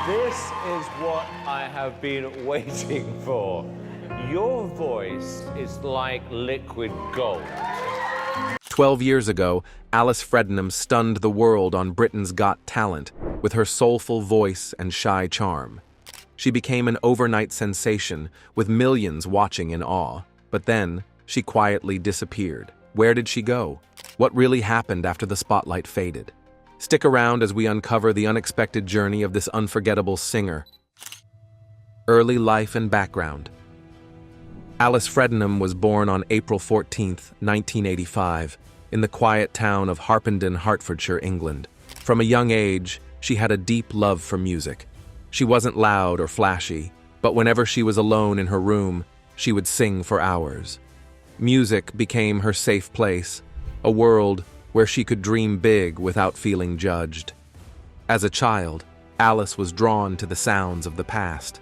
This is what I have been waiting for. Your voice is like liquid gold. 12 years ago, Alice Fredenham stunned the world on Britain's Got Talent with her soulful voice and shy charm. She became an overnight sensation, with millions watching in awe. But then, she quietly disappeared. Where did she go? What really happened after the spotlight faded? Stick around as we uncover the unexpected journey of this unforgettable singer. Early life and background. Alice Fredenham was born on April 14, 1985, in the quiet town of Harpenden, Hertfordshire, England. From a young age, she had a deep love for music. She wasn't loud or flashy, but whenever she was alone in her room, she would sing for hours. Music became her safe place, a world where she could dream big without feeling judged. As a child, Alice was drawn to the sounds of the past.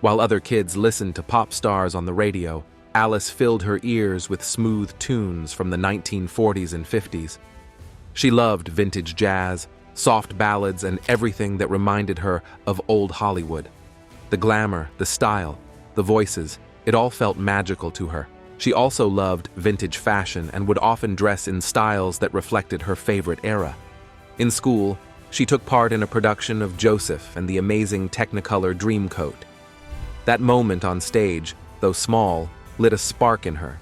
While other kids listened to pop stars on the radio, Alice filled her ears with smooth tunes from the 1940s and 50s. She loved vintage jazz, soft ballads, and everything that reminded her of old Hollywood. The glamour, the style, the voices, it all felt magical to her. She also loved vintage fashion and would often dress in styles that reflected her favorite era. In school, she took part in a production of Joseph and the Amazing Technicolor Dreamcoat. That moment on stage, though small, lit a spark in her.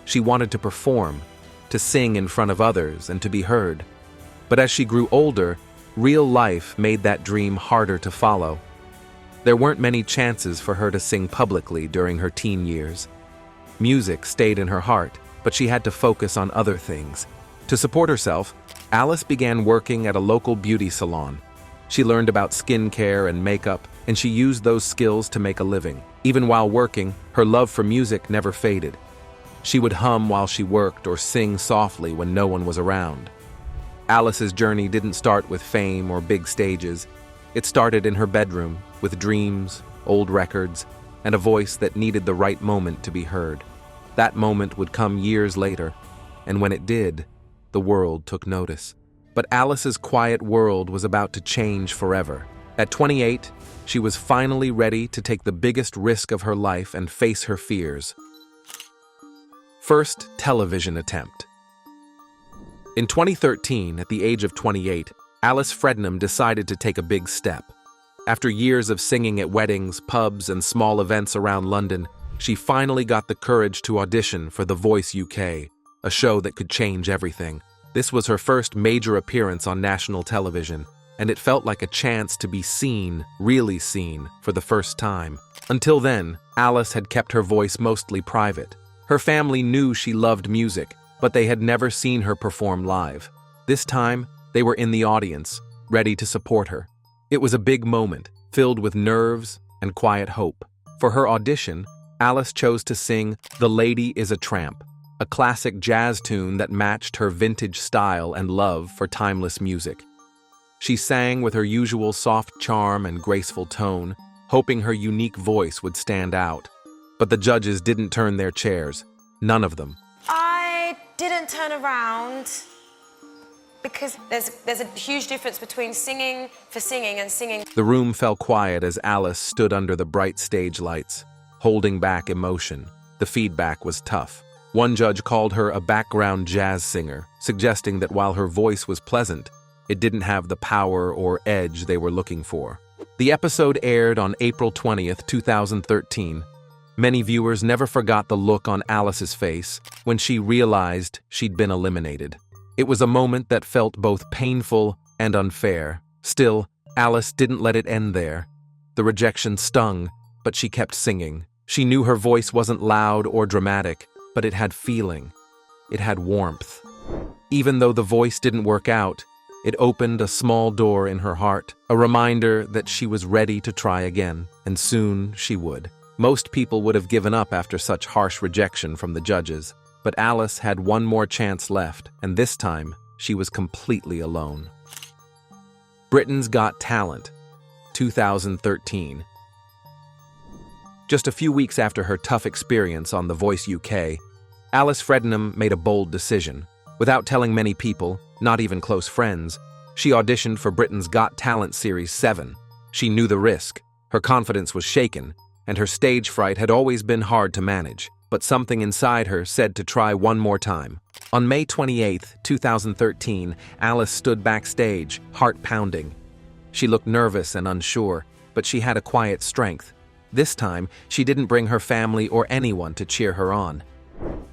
She wanted to perform, to sing in front of others and to be heard. But as she grew older, real life made that dream harder to follow. There weren't many chances for her to sing publicly during her teen years. Music stayed in her heart, but she had to focus on other things. To support herself, Alice began working at a local beauty salon. She learned about skincare and makeup, and she used those skills to make a living. Even while working, her love for music never faded. She would hum while she worked or sing softly when no one was around. Alice's journey didn't start with fame or big stages. It started in her bedroom, with dreams, old records, and a voice that needed the right moment to be heard. That moment would come years later, and when it did, the world took notice. But Alice's quiet world was about to change forever. At 28, she was finally ready to take the biggest risk of her life and face her fears. First television attempt. In 2013, at the age of 28, Alice Fredenham decided to take a big step. After years of singing at weddings, pubs, and small events around London, she finally got the courage to audition for The Voice UK, a show that could change everything. This was her first major appearance on national television, and it felt like a chance to be seen, really seen, for the first time. Until then, Alice had kept her voice mostly private. Her family knew she loved music, but they had never seen her perform live. This time, they were in the audience, ready to support her. It was a big moment, filled with nerves and quiet hope. For her audition, Alice chose to sing "The Lady is a Tramp," a classic jazz tune that matched her vintage style and love for timeless music. She sang with her usual soft charm and graceful tone, hoping her unique voice would stand out. But the judges didn't turn their chairs. None of them. I didn't turn around because there's a huge difference between singing for singing and singing. The room fell quiet as Alice stood under the bright stage lights, holding back emotion. The feedback was tough. One judge called her a background jazz singer, suggesting that while her voice was pleasant, it didn't have the power or edge they were looking for. The episode aired on April 20th, 2013. Many viewers never forgot the look on Alice's face when she realized she'd been eliminated. It was a moment that felt both painful and unfair. Still, Alice didn't let it end there. The rejection stung, but she kept singing. She knew her voice wasn't loud or dramatic, but it had feeling. It had warmth. Even though the voice didn't work out, it opened a small door in her heart, a reminder that she was ready to try again, and soon she would. Most people would have given up after such harsh rejection from the judges, but Alice had one more chance left, and this time, she was completely alone. Britain's Got Talent, 2013. Just a few weeks after her tough experience on The Voice UK, Alice Fredenham made a bold decision. Without telling many people, not even close friends, she auditioned for Britain's Got Talent Series 7. She knew the risk, her confidence was shaken, and her stage fright had always been hard to manage. But something inside her said to try one more time. On May 28, 2013, Alice stood backstage, heart pounding. She looked nervous and unsure, but she had a quiet strength. This time, she didn't bring her family or anyone to cheer her on.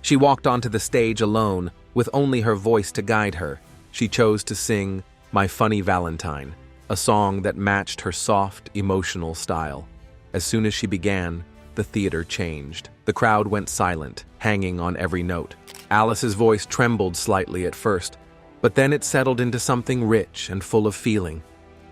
She walked onto the stage alone, with only her voice to guide her. She chose to sing My Funny Valentine, a song that matched her soft, emotional style. As soon as she began, the theater changed. The crowd went silent, hanging on every note. Alice's voice trembled slightly at first, but then it settled into something rich and full of feeling.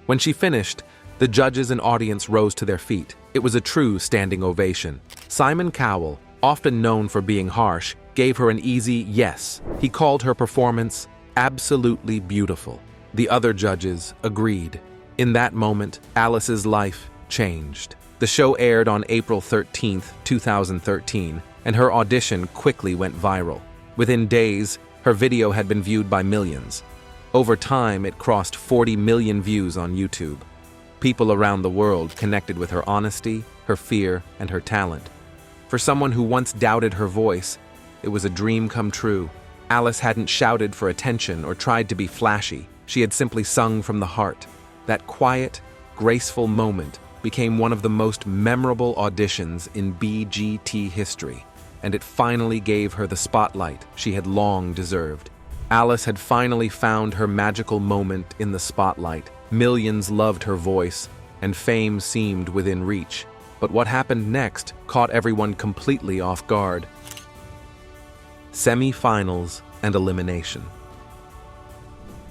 When she finished, the judges and audience rose to their feet. It was a true standing ovation. Simon Cowell, often known for being harsh, gave her an easy yes. He called her performance absolutely beautiful. The other judges agreed. In that moment, Alice's life changed. The show aired on April 13, 2013, and her audition quickly went viral. Within days, her video had been viewed by millions. Over time, it crossed 40 million views on YouTube. People around the world connected with her honesty, her fear, and her talent. For someone who once doubted her voice, it was a dream come true. Alice hadn't shouted for attention or tried to be flashy. She had simply sung from the heart. That quiet, graceful moment became one of the most memorable auditions in BGT history, and it finally gave her the spotlight she had long deserved. Alice had finally found her magical moment in the spotlight. Millions loved her voice, and fame seemed within reach. But what happened next caught everyone completely off guard. Semifinals and elimination.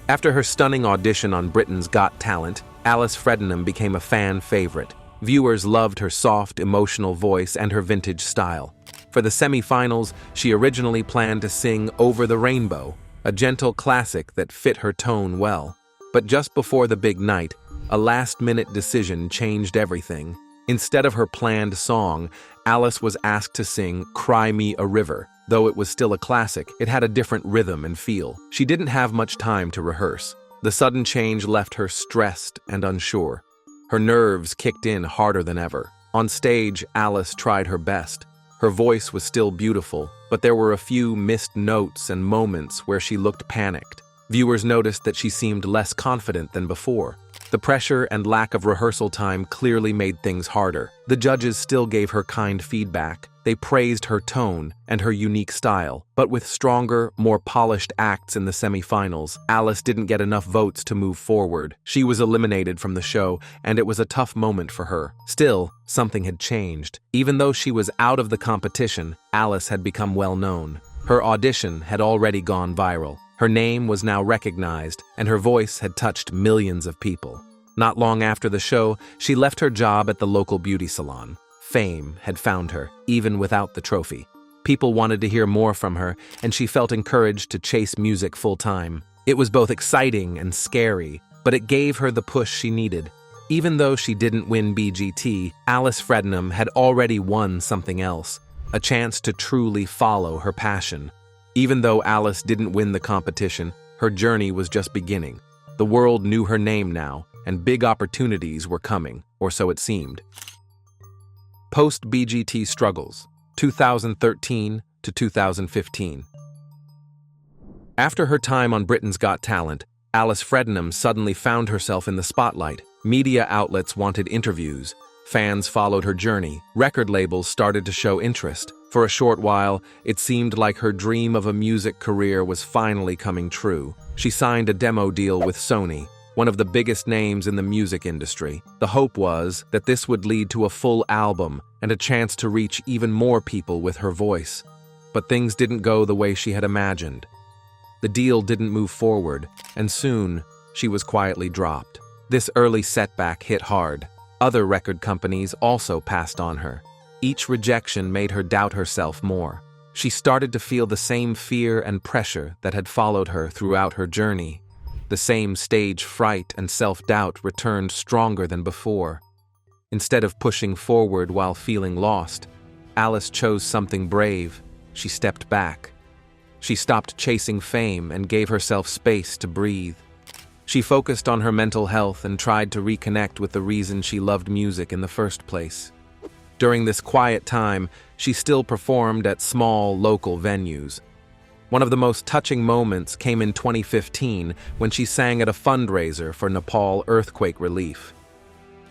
After her stunning audition on Britain's Got Talent, Alice Fredenham became a fan favorite. Viewers loved her soft, emotional voice and her vintage style. For the semifinals, she originally planned to sing Over the Rainbow, a gentle classic that fit her tone well. But just before the big night, a last-minute decision changed everything. Instead of her planned song, Alice was asked to sing Cry Me a River. Though it was still a classic, it had a different rhythm and feel. She didn't have much time to rehearse. The sudden change left her stressed and unsure. Her nerves kicked in harder than ever. On stage, Alice tried her best. Her voice was still beautiful, but there were a few missed notes and moments where she looked panicked. Viewers noticed that she seemed less confident than before. The pressure and lack of rehearsal time clearly made things harder. The judges still gave her kind feedback. They praised her tone and her unique style. But with stronger, more polished acts in the semifinals, Alice didn't get enough votes to move forward. She was eliminated from the show, and it was a tough moment for her. Still, something had changed. Even though she was out of the competition, Alice had become well known. Her audition had already gone viral. Her name was now recognized, and her voice had touched millions of people. Not long after the show, she left her job at the local beauty salon. Fame had found her, even without the trophy. People wanted to hear more from her, and she felt encouraged to chase music full-time. It was both exciting and scary, but it gave her the push she needed. Even though she didn't win BGT, Alice Fredenham had already won something else, a chance to truly follow her passion. Even though Alice didn't win the competition, her journey was just beginning. The world knew her name now, and big opportunities were coming, or so it seemed. Post-BGT struggles, 2013 to 2015. After her time on Britain's Got Talent, Alice Fredenham suddenly found herself in the spotlight. Media outlets wanted interviews. Fans followed her journey. Record labels started to show interest. For a short while, it seemed like her dream of a music career was finally coming true. She signed a demo deal with Sony, one of the biggest names in the music industry. The hope was that this would lead to a full album and a chance to reach even more people with her voice. But things didn't go the way she had imagined. The deal didn't move forward, and soon, she was quietly dropped. This early setback hit hard. Other record companies also passed on her. Each rejection made her doubt herself more. She started to feel the same fear and pressure that had followed her throughout her journey. The same stage fright and self-doubt returned stronger than before. Instead of pushing forward while feeling lost, Alice chose something brave. She stepped back. She stopped chasing fame and gave herself space to breathe. She focused on her mental health and tried to reconnect with the reason she loved music in the first place. During this quiet time, she still performed at small, local venues. One of the most touching moments came in 2015 when she sang at a fundraiser for Nepal earthquake relief.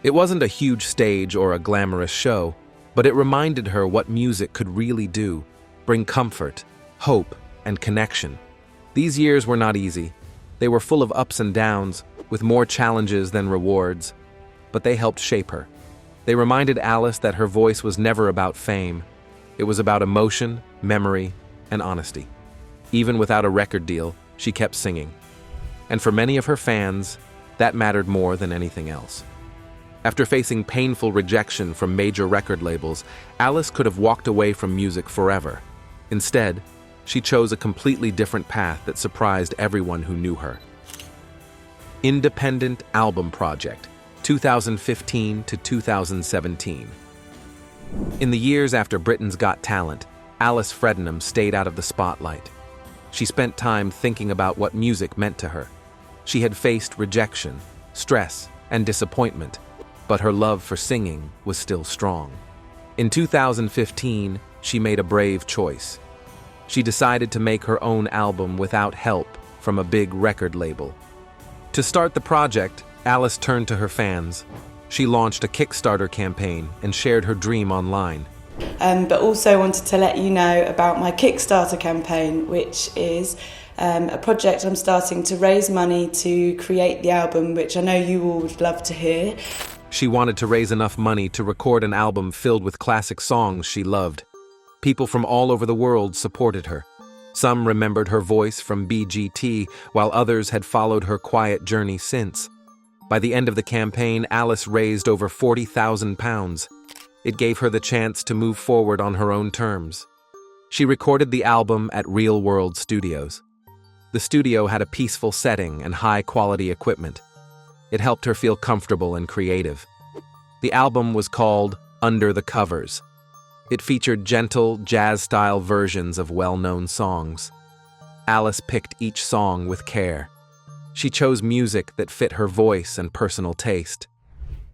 It wasn't a huge stage or a glamorous show, but it reminded her what music could really do, bring comfort, hope, and connection. These years were not easy. They were full of ups and downs, with more challenges than rewards, but they helped shape her. They reminded Alice that her voice was never about fame. It was about emotion, memory, and honesty. Even without a record deal, she kept singing. And for many of her fans, that mattered more than anything else. After facing painful rejection from major record labels, Alice could have walked away from music forever. Instead, she chose a completely different path that surprised everyone who knew her. Independent Album Project, 2015 to 2017. In the years after Britain's Got Talent, Alice Fredenham stayed out of the spotlight. She spent time thinking about what music meant to her. She had faced rejection, stress, and disappointment, but her love for singing was still strong. In 2015, she made a brave choice. She decided to make her own album without help from a big record label. To start the project, Alice turned to her fans. She launched a Kickstarter campaign and shared her dream online. But also wanted to let you know about my Kickstarter campaign, which is a project I'm starting to raise money to create the album, which I know you all would love to hear. She wanted to raise enough money to record an album filled with classic songs she loved. People from all over the world supported her. Some remembered her voice from BGT, while others had followed her quiet journey since. By the end of the campaign, Alice raised over £40,000. It gave her the chance to move forward on her own terms. She recorded the album at Real World Studios. The studio had a peaceful setting and high-quality equipment. It helped her feel comfortable and creative. The album was called Under the Covers. It featured gentle, jazz-style versions of well-known songs. Alice picked each song with care. She chose music that fit her voice and personal taste.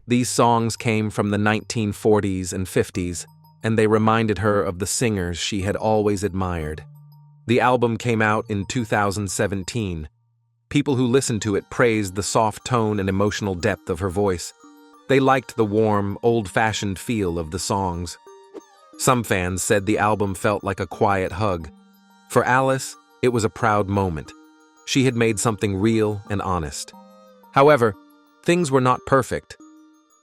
These songs came from the 1940s and 50s, and they reminded her of the singers she had always admired. The album came out in 2017. People who listened to it praised the soft tone and emotional depth of her voice. They liked the warm, old-fashioned feel of the songs. Some fans said the album felt like a quiet hug. For Alice, it was a proud moment. She had made something real and honest. However, things were not perfect.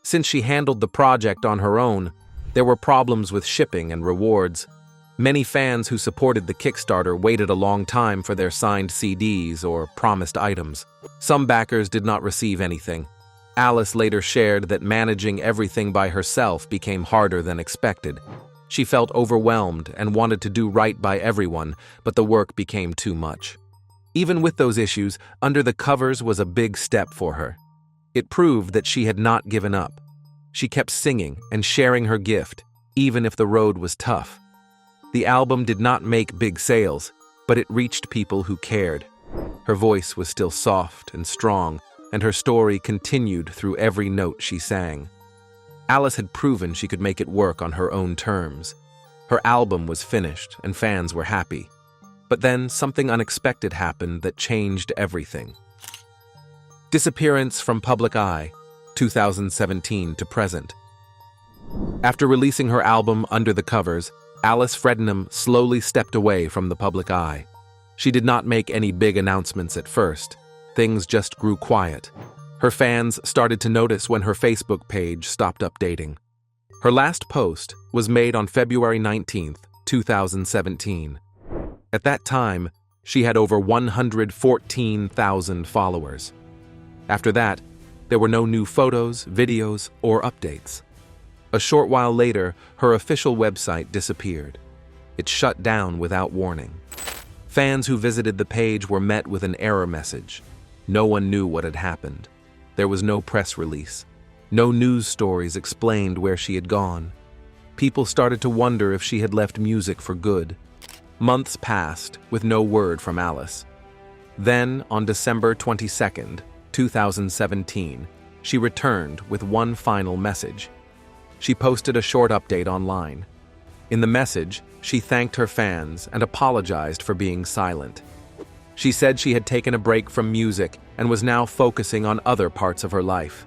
Since she handled the project on her own, there were problems with shipping and rewards. Many fans who supported the Kickstarter waited a long time for their signed CDs or promised items. Some backers did not receive anything. Alice later shared that managing everything by herself became harder than expected. She felt overwhelmed and wanted to do right by everyone, but the work became too much. Even with those issues, Under the Covers was a big step for her. It proved that she had not given up. She kept singing and sharing her gift, even if the road was tough. The album did not make big sales, but it reached people who cared. Her voice was still soft and strong, and her story continued through every note she sang. Alice had proven she could make it work on her own terms. Her album was finished, and fans were happy. But then something unexpected happened that changed everything. Disappearance from public eye, 2017 to present. After releasing her album Under the Covers, Alice Fredenham slowly stepped away from the public eye. She did not make any big announcements at first. Things just grew quiet. Her fans started to notice when her Facebook page stopped updating. Her last post was made on February 19, 2017. At that time, she had over 114,000 followers. After that, there were no new photos, videos, or updates. A short while later, her official website disappeared. It shut down without warning. Fans who visited the page were met with an error message. No one knew what had happened. There was no press release. No news stories explained where she had gone. People started to wonder if she had left music for good. Months passed with no word from Alice. Then, on December 22nd, 2017, she returned with one final message. She posted a short update online. In the message, she thanked her fans and apologized for being silent. She said she had taken a break from music and was now focusing on other parts of her life.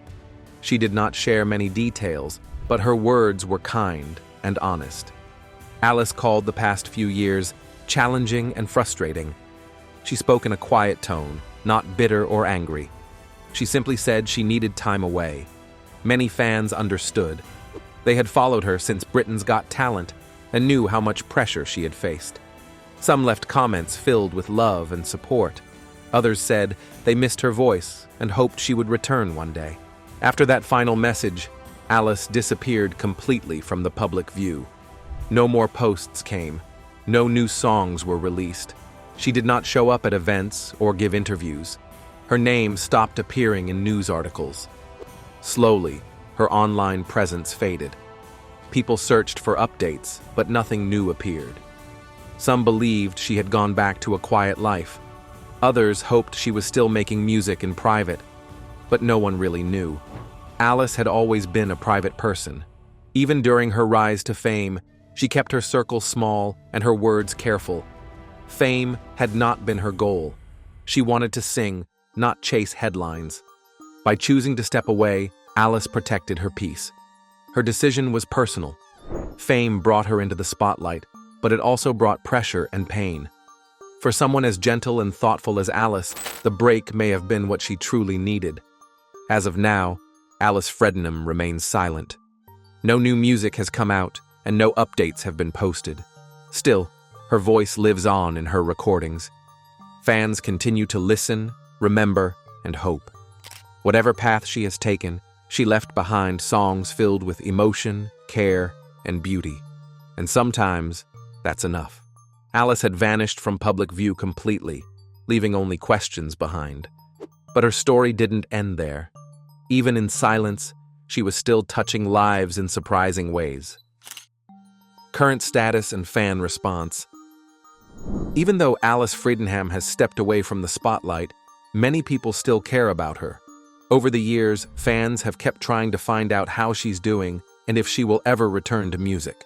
She did not share many details, but her words were kind and honest. Alice called the past few years challenging and frustrating. She spoke in a quiet tone, not bitter or angry. She simply said she needed time away. Many fans understood. They had followed her since Britain's Got Talent and knew how much pressure she had faced. Some left comments filled with love and support. Others said they missed her voice and hoped she would return one day. After that final message, Alice disappeared completely from the public view. No more posts came. No new songs were released. She did not show up at events or give interviews. Her name stopped appearing in news articles. Slowly, her online presence faded. People searched for updates, but nothing new appeared. Some believed she had gone back to a quiet life. Others hoped she was still making music in private, but no one really knew. Alice had always been a private person. Even during her rise to fame, she kept her circle small and her words careful. Fame had not been her goal. She wanted to sing, not chase headlines. By choosing to step away, Alice protected her peace. Her decision was personal. Fame brought her into the spotlight, but it also brought pressure and pain. For someone as gentle and thoughtful as Alice, the break may have been what she truly needed. As of now, Alice Fredenham remains silent. No new music has come out, and no updates have been posted. Still, her voice lives on in her recordings. Fans continue to listen, remember, and hope. Whatever path she has taken, she left behind songs filled with emotion, care, and beauty. And sometimes, that's enough. Alice had vanished from public view completely, leaving only questions behind. But her story didn't end there. Even in silence, she was still touching lives in surprising ways. Current status and fan response. Even though Alice Fredenham has stepped away from the spotlight, many people still care about her. Over the years, fans have kept trying to find out how she's doing and if she will ever return to music.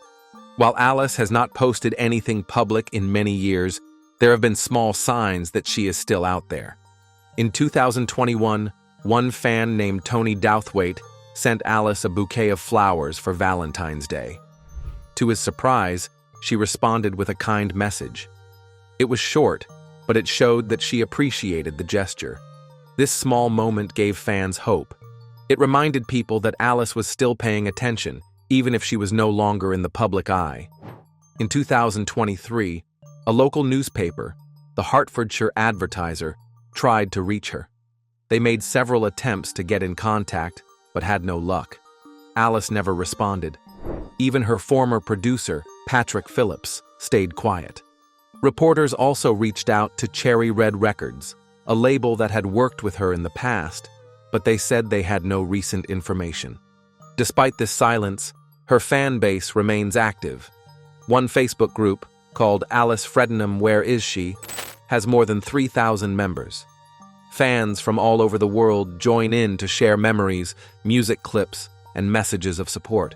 While Alice has not posted anything public in many years, there have been small signs that she is still out there. In 2021, one fan named Tony Douthwaite sent Alice a bouquet of flowers for Valentine's Day. To his surprise, she responded with a kind message. It was short, but it showed that she appreciated the gesture. This small moment gave fans hope. It reminded people that Alice was still paying attention, even if she was no longer in the public eye. In 2023, a local newspaper, the Hertfordshire Advertiser, tried to reach her. They made several attempts to get in contact, but had no luck. Alice never responded. Even her former producer, Patrick Phillips, stayed quiet. Reporters also reached out to Cherry Red Records, a label that had worked with her in the past, but they said they had no recent information. Despite this silence, her fan base remains active. One Facebook group, called Alice Fredenham Where Is She?, has more than 3,000 members. Fans from all over the world join in to share memories, music clips, and messages of support.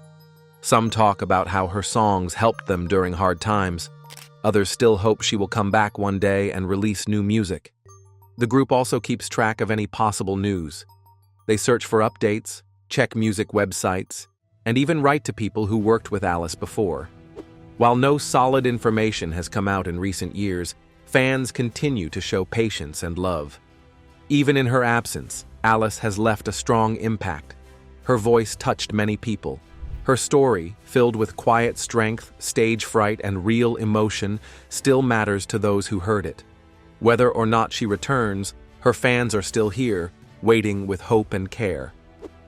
Some talk about how her songs helped them during hard times. Others still hope she will come back one day and release new music. The group also keeps track of any possible news. They search for updates, check music websites, and even write to people who worked with Alice before. While no solid information has come out in recent years, fans continue to show patience and love. Even in her absence, Alice has left a strong impact. Her voice touched many people. Her story, filled with quiet strength, stage fright, and real emotion, still matters to those who heard it. Whether or not she returns, her fans are still here, waiting with hope and care.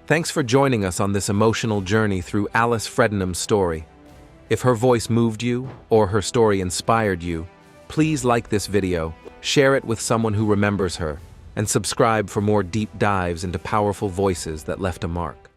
Thanks for joining us on this emotional journey through Alice Fredenham's story. If her voice moved you, or her story inspired you, please like this video, share it with someone who remembers her, and subscribe for more deep dives into powerful voices that left a mark.